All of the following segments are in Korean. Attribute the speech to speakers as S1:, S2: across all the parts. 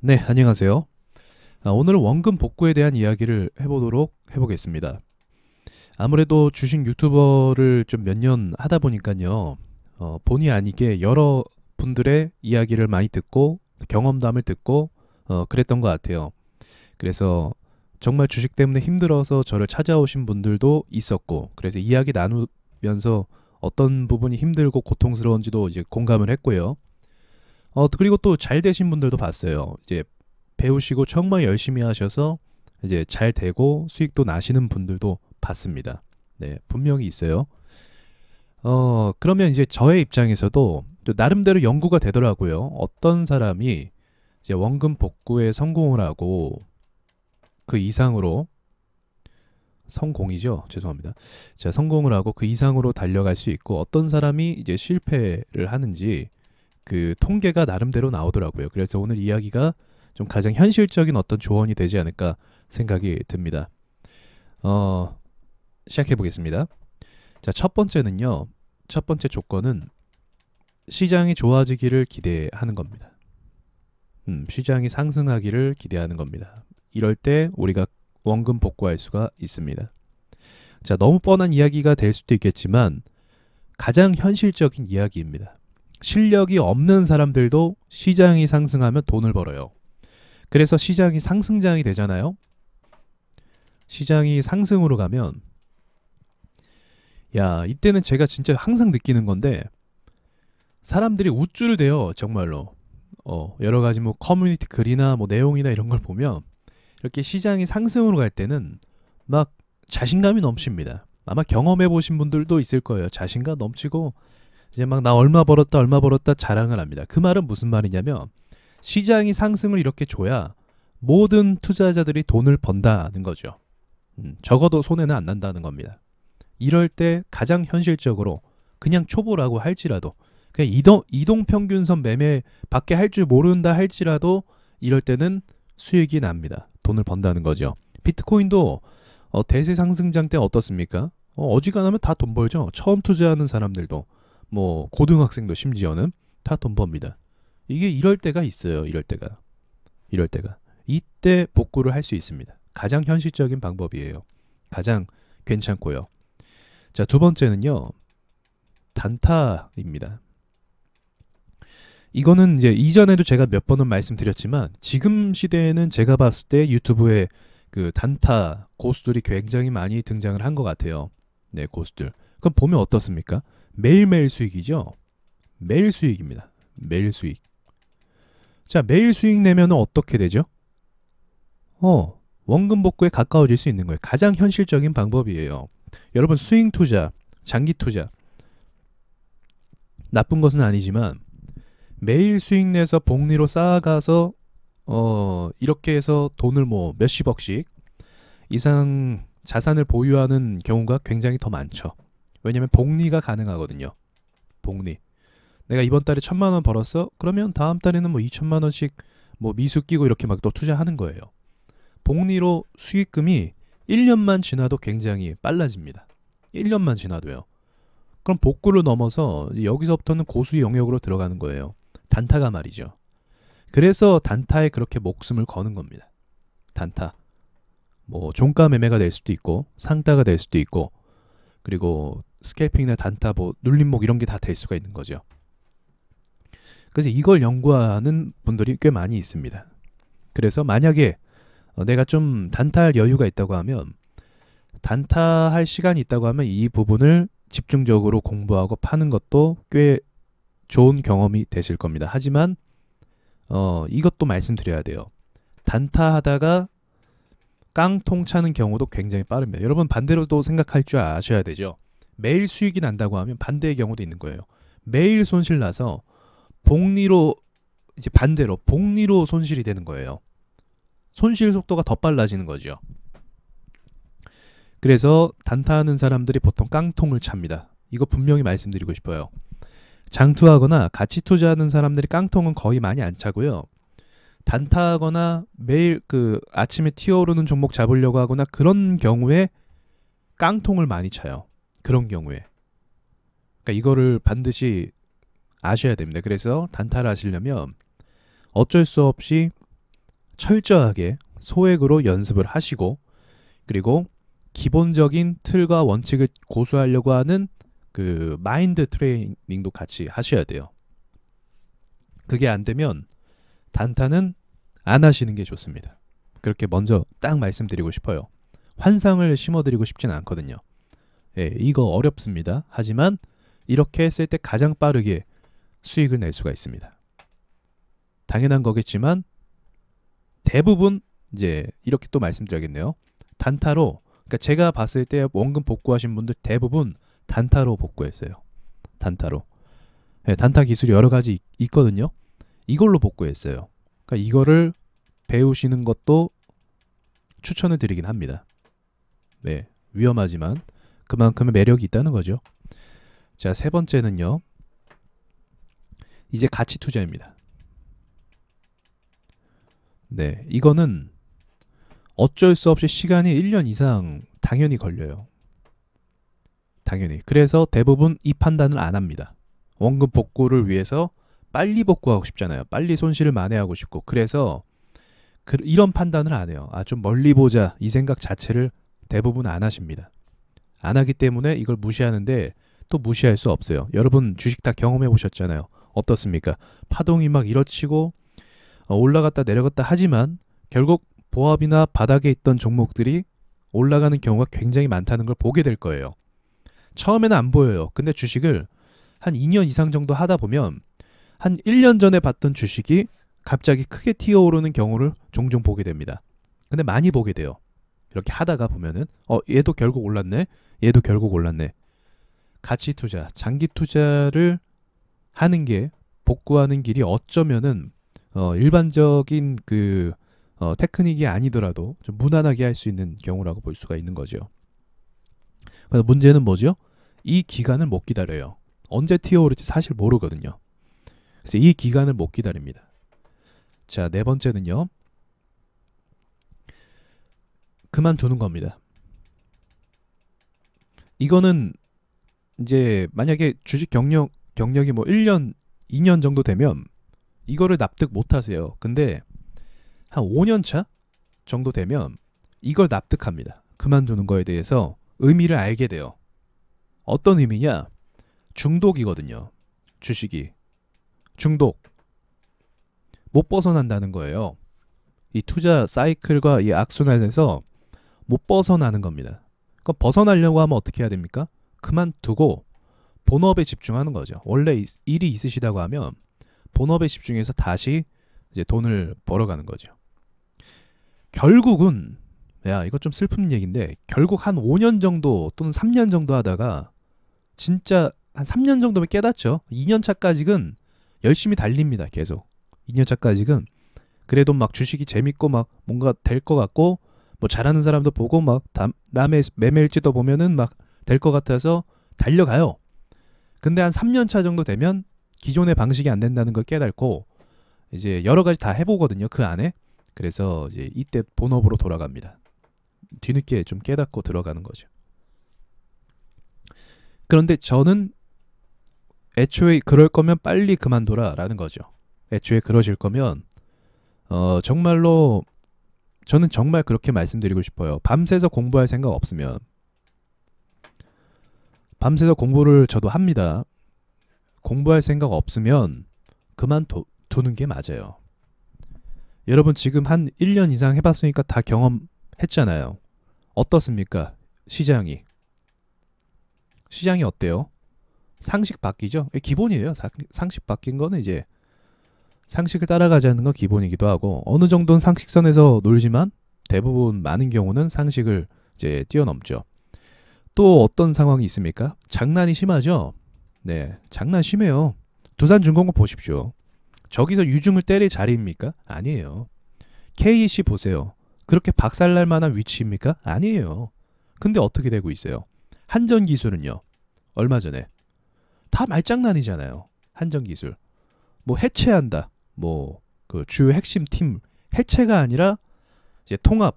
S1: 네, 안녕하세요. 오늘은 원금 복구에 대한 이야기를 해보겠습니다. 아무래도 주식 유튜버를 좀 몇 년 하다 보니까요, 본의 아니게 여러 분들의 이야기를 많이 듣고, 경험담을 듣고, 그랬던 것 같아요. 그래서 정말 주식 때문에 힘들어서 저를 찾아오신 분들도 있었고, 그래서 이야기 나누면서 어떤 부분이 힘들고 고통스러운지도 이제 공감을 했고요. 그리고 또 잘 되신 분들도 봤어요. 이제 배우시고 정말 열심히 하셔서 이제 잘 되고 수익도 나시는 분들도 봤습니다. 네, 분명히 있어요. 그러면 이제 저의 입장에서도 또 나름대로 연구가 되더라고요. 어떤 사람이 이제 원금 복구에 성공을 하고 그 이상으로 성공이죠. 죄송합니다. 자, 성공을 하고 그 이상으로 달려갈 수 있고 어떤 사람이 이제 실패를 하는지 그 통계가 나름대로 나오더라고요. 그래서 오늘 이야기가 좀 가장 현실적인 어떤 조언이 되지 않을까 생각이 듭니다. 어, 시작해 보겠습니다. 자, 첫 번째는요. 첫 번째 조건은 시장이 좋아지기를 기대하는 겁니다. 시장이 상승하기를 기대하는 겁니다. 이럴 때 우리가 원금 복구할 수가 있습니다. 자, 너무 뻔한 이야기가 될 수도 있겠지만 가장 현실적인 이야기입니다. 실력이 없는 사람들도 시장이 상승하면 돈을 벌어요. 그래서 시장이 상승장이 되잖아요. 시장이 상승으로 가면 야, 이때는 제가 진짜 항상 느끼는 건데 사람들이 우쭐을 대요. 정말로. 여러 가지 뭐 커뮤니티 글이나 뭐 내용이나 이런 걸 보면 이렇게 시장이 상승으로 갈 때는 막 자신감이 넘칩니다. 아마 경험해 보신 분들도 있을 거예요. 자신감 넘치고 이제 막 나 얼마 벌었다 자랑을 합니다. 그 말은 무슨 말이냐면 시장이 상승을 이렇게 줘야 모든 투자자들이 돈을 번다는 거죠. 적어도 손해는 안 난다는 겁니다. 이럴 때 가장 현실적으로 그냥 초보라고 할지라도 그냥 이동평균선 매매 밖에 할 줄 모른다 할지라도 이럴 때는 수익이 납니다. 돈을 번다는 거죠. 비트코인도 대세 상승장 때 어떻습니까? 어지간하면 다 돈 벌죠. 처음 투자하는 사람들도 뭐 고등학생도 심지어는 다 돈 법니다. 이게 이럴 때가 있어요. 이럴 때가. 이때 복구를 할 수 있습니다. 가장 현실적인 방법이에요. 가장 괜찮고요. 자, 두 번째는요. 단타입니다. 이거는 이제 이전에도 제가 몇 번은 말씀드렸지만 지금 시대에는 제가 봤을 때 유튜브에 그 단타 고수들이 굉장히 많이 등장을 한 것 같아요. 네, 고수들. 그럼 보면 어떻습니까? 매일매일 수익이죠. 매일 수익입니다. 매일 수익. 자, 매일 수익 내면 어떻게 되죠? 원금 복구에 가까워질 수 있는 거예요. 가장 현실적인 방법이에요. 여러분 스윙 투자, 장기 투자 나쁜 것은 아니지만 매일 수익 내서 복리로 쌓아가서 이렇게 해서 돈을 뭐 몇십억씩 이상 자산을 보유하는 경우가 굉장히 더 많죠. 왜냐면 복리가 가능하거든요. 복리. 내가 이번 달에 1,000만 원 벌었어? 그러면 다음 달에는 뭐 2천만 원씩 뭐 미수 끼고 이렇게 막 또 투자하는 거예요. 복리로 수익금이 1년만 지나도 굉장히 빨라집니다. 1년만 지나도요. 그럼 복구를 넘어서 여기서부터는 고수의 영역으로 들어가는 거예요. 단타가 말이죠. 그래서 단타에 그렇게 목숨을 거는 겁니다. 단타. 뭐 종가 매매가 될 수도 있고 상따가 될 수도 있고 그리고 스캘핑이나 단타 뭐 눌림목 이런 게 다 될 수가 있는 거죠. 그래서 이걸 연구하는 분들이 꽤 많이 있습니다. 그래서 만약에 내가 좀 단타할 여유가 있다고 하면 단타할 시간이 있다고 하면 이 부분을 집중적으로 공부하고 파는 것도 꽤 좋은 경험이 되실 겁니다. 하지만 이것도 말씀드려야 돼요. 단타하다가 깡통 차는 경우도 굉장히 빠릅니다. 여러분 반대로도 생각할 줄 아셔야 되죠. 매일 수익이 난다고 하면 반대의 경우도 있는 거예요. 매일 손실 나서 복리로 이제 반대로 복리로 손실이 되는 거예요. 손실 속도가 더 빨라지는 거죠. 그래서 단타하는 사람들이 보통 깡통을 찹니다. 이거 분명히 말씀드리고 싶어요. 장투하거나 가치 투자하는 사람들이 깡통은 거의 많이 안 차고요. 단타하거나 매일 그 아침에 튀어오르는 종목 잡으려고 하거나 그런 경우에 깡통을 많이 차요. 그런 경우에. 그러니까 이거를 반드시 아셔야 됩니다. 그래서 단타를 하시려면 어쩔 수 없이 철저하게 소액으로 연습을 하시고, 그리고 기본적인 틀과 원칙을 고수하려고 하는 그 마인드 트레이닝도 같이 하셔야 돼요. 그게 안 되면 단타는 안 하시는 게 좋습니다. 그렇게 먼저 딱 말씀드리고 싶어요. 환상을 심어드리고 싶진 않거든요. 예, 이거 어렵습니다. 하지만 이렇게 했을 때 가장 빠르게 수익을 낼 수가 있습니다. 당연한 거겠지만 대부분 이제 이렇게 또 말씀드려야겠네요. 단타로, 그러니까 제가 봤을 때 원금 복구하신 분들 대부분 단타로 복구했어요. 단타로. 네, 단타 기술이 여러 가지 있거든요. 이걸로 복구했어요. 그러니까 이거를 배우시는 것도 추천을 드리긴 합니다. 네, 위험하지만 그만큼의 매력이 있다는 거죠. 자, 세 번째는요. 이제 가치 투자입니다. 네, 이거는 어쩔 수 없이 시간이 1년 이상 당연히 걸려요. 당연히. 그래서 대부분 이 판단을 안 합니다. 원금 복구를 위해서 빨리 복구하고 싶잖아요. 빨리 손실을 만회하고 싶고. 그래서 이런 판단을 안 해요. 아, 좀 멀리 보자. 이 생각 자체를 대부분 안 하십니다. 안 하기 때문에 이걸 무시하는데 또 무시할 수 없어요. 여러분 주식 다 경험해 보셨잖아요. 어떻습니까? 파동이 막 이렇치고 올라갔다 내려갔다 하지만 결국 보합이나 바닥에 있던 종목들이 올라가는 경우가 굉장히 많다는 걸 보게 될 거예요. 처음에는 안 보여요. 근데 주식을 한 2년 이상 정도 하다 보면 한 1년 전에 봤던 주식이 갑자기 크게 튀어오르는 경우를 종종 보게 됩니다. 근데 많이 보게 돼요. 이렇게 하다가 보면은 얘도 결국 올랐네. 얘도 결국 올랐네. 가치 투자, 장기 투자를 하는 게 복구하는 길이 어쩌면은 일반적인 그 테크닉이 아니더라도 좀 무난하게 할 수 있는 경우라고 볼 수가 있는 거죠. 그래서 문제는 뭐죠? 이 기간을 못 기다려요. 언제 튀어오를지 사실 모르거든요. 그래서 이 기간을 못 기다립니다. 자, 네 번째는요. 그만두는 겁니다. 이거는 이제 만약에 주식 경력이 뭐 1년, 2년 정도 되면 이거를 납득 못 하세요. 근데 한 5년 차 정도 되면 이걸 납득합니다. 그만두는 거에 대해서 의미를 알게 돼요. 어떤 의미냐? 중독이거든요. 주식이. 중독. 못 벗어난다는 거예요. 이 투자 사이클과 이 악순환에서 못 벗어나는 겁니다. 그럼 벗어나려고 하면 어떻게 해야 됩니까? 그만두고 본업에 집중하는 거죠. 원래 일이 있으시다고 하면 본업에 집중해서 다시 이제 돈을 벌어가는 거죠. 결국은 이거 좀 슬픈 얘기인데 결국 한 5년 정도 또는 3년 정도 하다가 진짜 한 3년 정도면 깨닫죠. 2년 차까지는 열심히 달립니다. 계속 2년 차까지는 그래도 막 주식이 재밌고 막 뭔가 될 것 같고 뭐 잘하는 사람도 보고 막 남의 매매일지도 보면은 막 될 것 같아서 달려가요. 근데 한 3년 차 정도 되면 기존의 방식이 안 된다는 걸 깨닫고 이제 여러 가지 다 해보거든요. 그 안에. 그래서 이제 이때 본업으로 돌아갑니다. 뒤늦게 좀 깨닫고 들어가는 거죠. 그런데 저는 애초에 그럴 거면 빨리 그만둬라 라는 거죠. 애초에 그러실 거면 정말로 저는 정말 그렇게 말씀드리고 싶어요. 밤새서 공부할 생각 없으면 밤새서 공부를 저도 합니다. 공부할 생각 없으면 그만두는 게 맞아요. 여러분 지금 한 1년 이상 해봤으니까 다 경험했잖아요. 어떻습니까? 시장이 어때요? 상식 바뀌죠? 기본이에요. 상식 바뀐 거는 이제 상식을 따라가자는 건 기본이기도 하고 어느 정도는 상식선에서 놀지만 대부분 많은 경우는 상식을 이제 뛰어넘죠. 또 어떤 상황이 있습니까? 장난이 심하죠? 네, 장난 심해요. 두산중공업 보십시오. 저기서 유중을 때릴 자리입니까? 아니에요. KC 보세요. 그렇게 박살날 만한 위치입니까? 아니에요. 근데 어떻게 되고 있어요? 한전기술은요. 얼마 전에 다 말장난이잖아요. 한전기술. 뭐 해체한다. 뭐 그 주요 핵심 팀 해체가 아니라 이제 통합.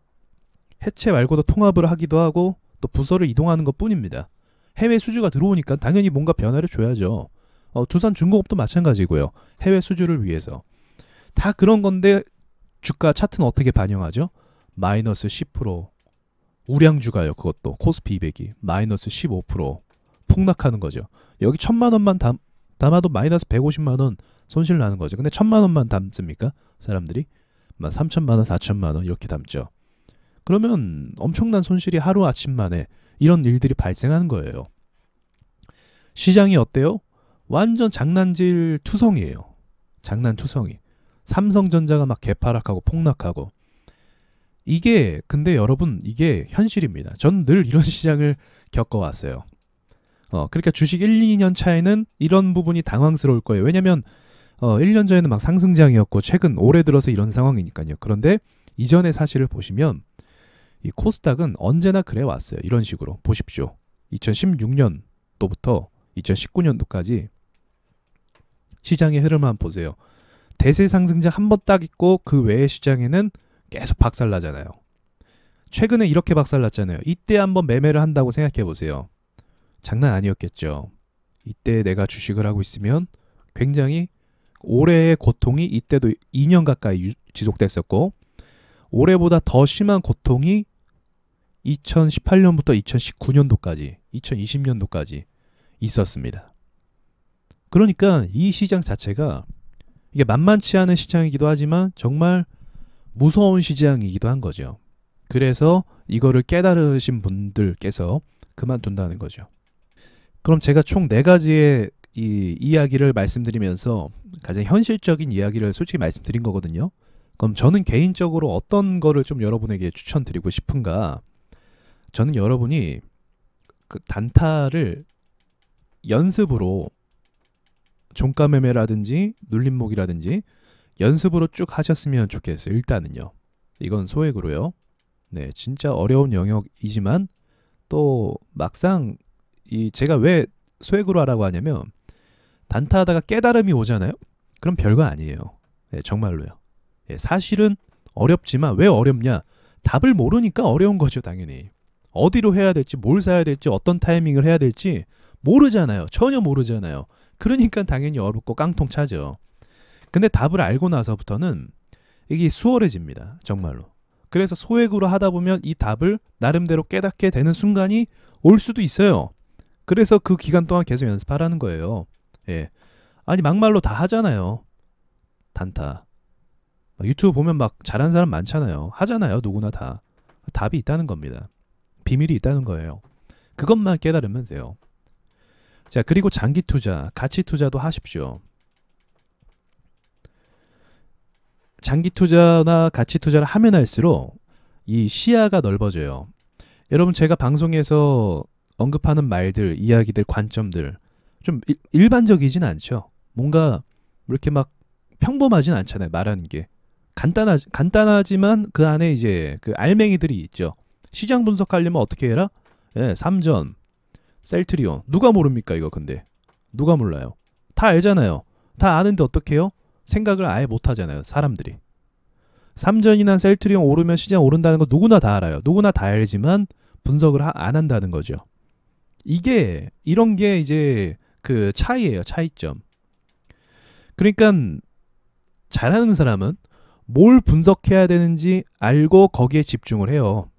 S1: 해체 말고도 통합을 하기도 하고 또 부서를 이동하는 것뿐입니다. 해외 수주가 들어오니까 당연히 뭔가 변화를 줘야죠. 두산중공업도 마찬가지고요. 해외 수주를 위해서. 다 그런 건데 주가 차트는 어떻게 반영하죠? 마이너스 10%. 우량주가요. 그것도 코스피 200이 마이너스 15% 폭락하는 거죠. 여기 1,000만 원만 담아도 마이너스 150만 원 손실 나는 거죠. 근데 1,000만 원만 담습니까? 사람들이 3,000만 원, 4,000만 원 이렇게 담죠. 그러면 엄청난 손실이 하루아침 만에 이런 일들이 발생하는 거예요. 시장이 어때요? 완전 장난질 투성이에요. 장난투성이. 삼성전자가 막 개파락하고 폭락하고. 이게 근데 여러분 이게 현실입니다. 전 늘 이런 시장을 겪어왔어요. 그러니까 주식 1, 2년 차에는 이런 부분이 당황스러울 거예요. 왜냐면 1년 전에는 막 상승장이었고 최근 올해 들어서 이런 상황이니까요. 그런데 이전의 사실을 보시면 이 코스닥은 언제나 그래 왔어요. 이런 식으로 보십시오. 2016년도부터 2019년도까지 시장의 흐름을 한번 보세요. 대세 상승장 한 번 딱 있고 그 외의 시장에는 계속 박살나잖아요. 최근에 이렇게 박살났잖아요. 이때 한번 매매를 한다고 생각해 보세요. 장난 아니었겠죠. 이때 내가 주식을 하고 있으면 굉장히 올해의 고통이 이때도 2년 가까이 지속됐었고 올해보다 더 심한 고통이 2018년부터 2019년도까지 2020년도까지 있었습니다. 그러니까 이 시장 자체가 이게 만만치 않은 시장이기도 하지만 정말 무서운 시장이기도 한 거죠. 그래서 이거를 깨달으신 분들께서 그만둔다는 거죠. 그럼 제가 총 4가지의 이 이야기를 말씀드리면서 가장 현실적인 이야기를 솔직히 말씀드린 거거든요. 그럼 저는 개인적으로 어떤 거를 좀 여러분에게 추천드리고 싶은가? 저는 여러분이 그 단타를 연습으로 종가 매매라든지 눌림목이라든지 연습으로 쭉 하셨으면 좋겠어요. 일단은요. 이건 소액으로요. 네, 진짜 어려운 영역이지만 또 막상 제가 왜 소액으로 하라고 하냐면 단타하다가 깨달음이 오잖아요. 그럼 별거 아니에요. 네, 정말로요. 네, 사실은 어렵지만 왜 어렵냐? 답을 모르니까 어려운 거죠, 당연히. 어디로 해야 될지, 뭘 사야 될지, 어떤 타이밍을 해야 될지 모르잖아요. 전혀 모르잖아요. 그러니까 당연히 어렵고 깡통 차죠. 근데 답을 알고 나서부터는 이게 수월해집니다. 정말로. 그래서 소액으로 하다 보면 이 답을 나름대로 깨닫게 되는 순간이 올 수도 있어요. 그래서 그 기간 동안 계속 연습하라는 거예요. 예. 아니 막말로 다 하잖아요. 단타. 유튜브 보면 막 잘하는 사람 많잖아요. 하잖아요. 누구나 다. 답이 있다는 겁니다. 비밀이 있다는 거예요. 그것만 깨달으면 돼요. 자, 그리고 장기 투자, 가치 투자도 하십시오. 장기 투자나 가치 투자를 하면 할수록 이 시야가 넓어져요. 여러분 제가 방송에서 언급하는 말들, 이야기들, 관점들 좀 일반적이진 않죠. 뭔가 이렇게 막 평범하진 않잖아요. 말하는 게. 간단하지만 그 안에 이제 그 알맹이들이 있죠. 시장 분석하려면 어떻게 해라? 예, 삼전, 셀트리온. 누가 모릅니까 이거 근데. 누가 몰라요. 다 알잖아요. 다 아는데 어떻게 해요? 생각을 아예 못 하잖아요. 사람들이. 삼전이나 셀트리온 오르면 시장 오른다는 거 누구나 다 알아요. 누구나 다 알지만 분석을 안 한다는 거죠. 이런 게 이제 그 차이예요. 차이점. 그러니까 잘하는 사람은 뭘 분석해야 되는지 알고 거기에 집중을 해요.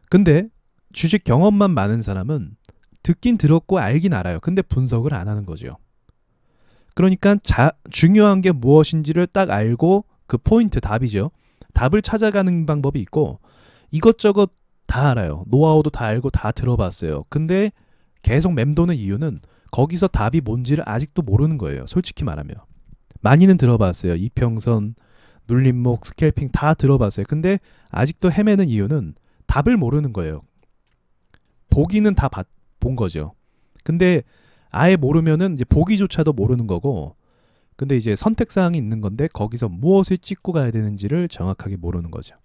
S1: 근데 주식 경험만 많은 사람은 듣긴 들었고 알긴 알아요. 근데 분석을 안 하는 거죠. 그러니까 중요한 게 무엇인지를 딱 알고 그 포인트 답이죠. 답을 찾아가는 방법이 있고 이것저것 다 알아요. 노하우도 다 알고 다 들어봤어요. 근데 계속 맴도는 이유는 거기서 답이 뭔지를 아직도 모르는 거예요. 솔직히 말하면. 많이는 들어봤어요. 이평선, 눌림목, 스캘핑 다 들어봤어요. 근데 아직도 헤매는 이유는 답을 모르는 거예요. 보기는 다 본 거죠. 근데 아예 모르면은 이제 보기조차도 모르는 거고, 근데 이제 선택사항이 있는 건데 거기서 무엇을 찍고 가야 되는지를 정확하게 모르는 거죠.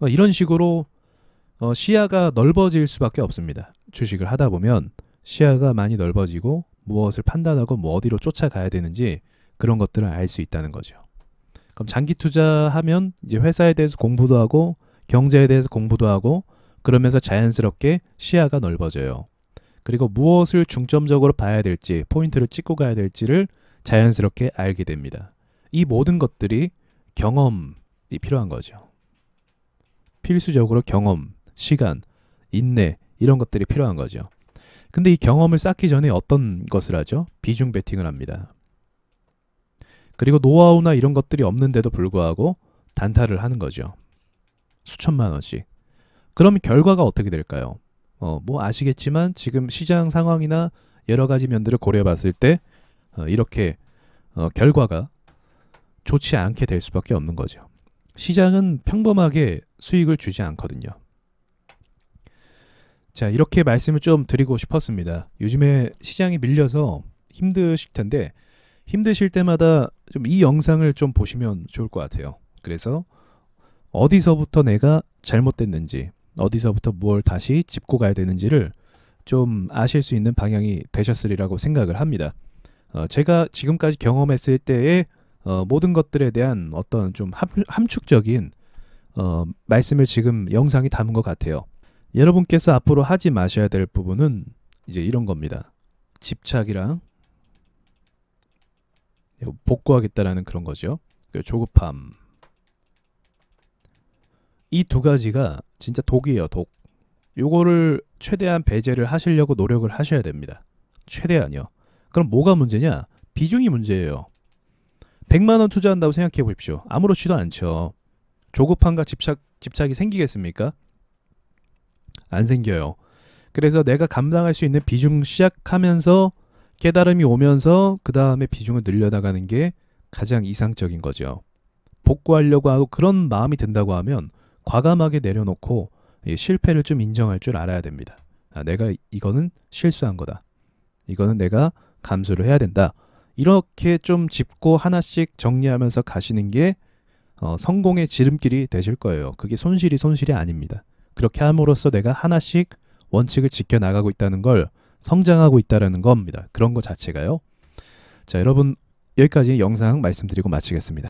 S1: 이런 식으로 시야가 넓어질 수밖에 없습니다. 주식을 하다 보면 시야가 많이 넓어지고 무엇을 판단하고 뭐 어디로 쫓아가야 되는지 그런 것들을 알 수 있다는 거죠. 그럼 장기 투자하면 이제 회사에 대해서 공부도 하고 경제에 대해서 공부도 하고 그러면서 자연스럽게 시야가 넓어져요. 그리고 무엇을 중점적으로 봐야 될지 포인트를 찍고 가야 될지를 자연스럽게 알게 됩니다. 이 모든 것들이 경험이 필요한 거죠. 필수적으로 경험, 시간, 인내 이런 것들이 필요한 거죠. 근데 이 경험을 쌓기 전에 어떤 것을 하죠? 비중 베팅을 합니다. 그리고 노하우나 이런 것들이 없는데도 불구하고 단타를 하는 거죠. 수천만 원씩. 그럼 결과가 어떻게 될까요? 뭐 아시겠지만 지금 시장 상황이나 여러 가지 면들을 고려해 봤을 때 이렇게 결과가 좋지 않게 될 수밖에 없는 거죠. 시장은 평범하게 수익을 주지 않거든요. 자, 이렇게 말씀을 좀 드리고 싶었습니다. 요즘에 시장이 밀려서 힘드실 텐데 힘드실 때마다 좀 이 영상을 좀 보시면 좋을 것 같아요. 그래서 어디서부터 내가 잘못됐는지, 어디서부터 뭘 다시 짚고 가야 되는지를 좀 아실 수 있는 방향이 되셨으리라고 생각을 합니다. 제가 지금까지 경험했을 때의 모든 것들에 대한 어떤 좀 함축적인 말씀을 지금 영상이 담은 것 같아요. 여러분께서 앞으로 하지 마셔야 될 부분은 이제 이런 겁니다. 집착이랑 복구하겠다라는 그런 거죠. 조급함. 이 두 가지가 진짜 독이에요, 독. 요거를 최대한 배제를 하시려고 노력을 하셔야 됩니다. 최대한요. 그럼 뭐가 문제냐? 비중이 문제예요. 100만 원 투자한다고 생각해 보십시오. 아무렇지도 않죠. 조급함과 집착이 생기겠습니까? 안 생겨요. 그래서 내가 감당할 수 있는 비중 시작하면서 깨달음이 오면서 그 다음에 비중을 늘려나가는 게 가장 이상적인 거죠. 복구하려고 하고 그런 마음이 든다고 하면 과감하게 내려놓고 실패를 좀 인정할 줄 알아야 됩니다. 내가 이거는 실수한 거다. 이거는 내가 감수를 해야 된다. 이렇게 좀 짚고 하나씩 정리하면서 가시는 게 성공의 지름길이 되실 거예요. 그게 손실이 아닙니다. 그렇게 함으로써 내가 하나씩 원칙을 지켜나가고 있다는 걸 성장하고 있다는 겁니다. 그런 것 자체가요. 자, 여러분 여기까지 영상 말씀드리고 마치겠습니다.